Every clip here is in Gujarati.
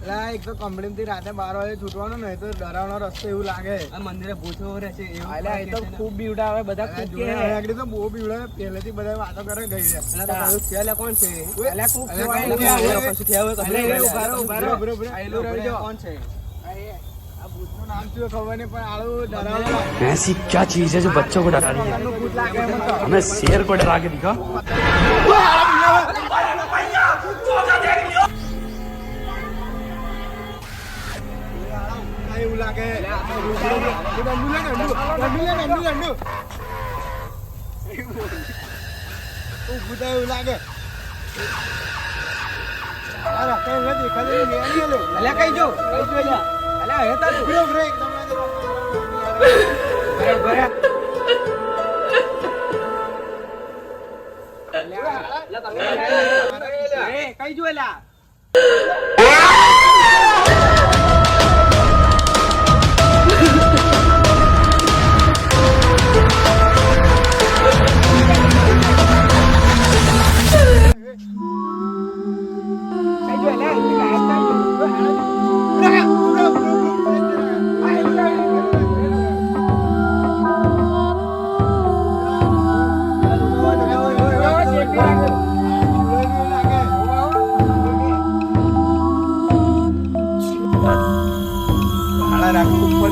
એક તો કંપની થી રાતે 12 વાગે છૂટવાનું ને તો ડરાવનો રસ્તો એવું લાગે. મંદિરે ભૂતો રહેશે એવું. એ તો ખૂબ બીવડા આવે બધા ખૂબ કે આગળ તો બહુ બીવડા પહેલેથી બધા વાતો કરે ગઈ છે. કોણ છે? કોણ છે? ऐसी क्या चीज है जो बच्चों को डरा रही है? हमें शेर को डरा के दिखा. એવું લાગે કઈ જો કઈ જોયેલા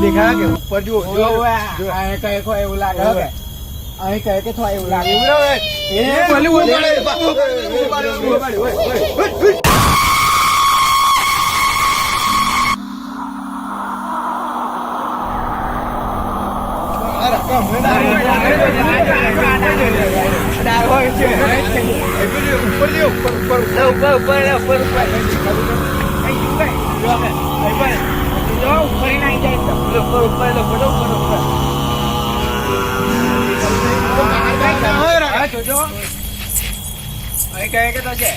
દેખા કે ઉપર જો અહીં કઈ ખો એવું લાગે કે અહીં કઈ કે થોય એવું લાગે એ ભલે જોજો અહીં કહે કે તો છે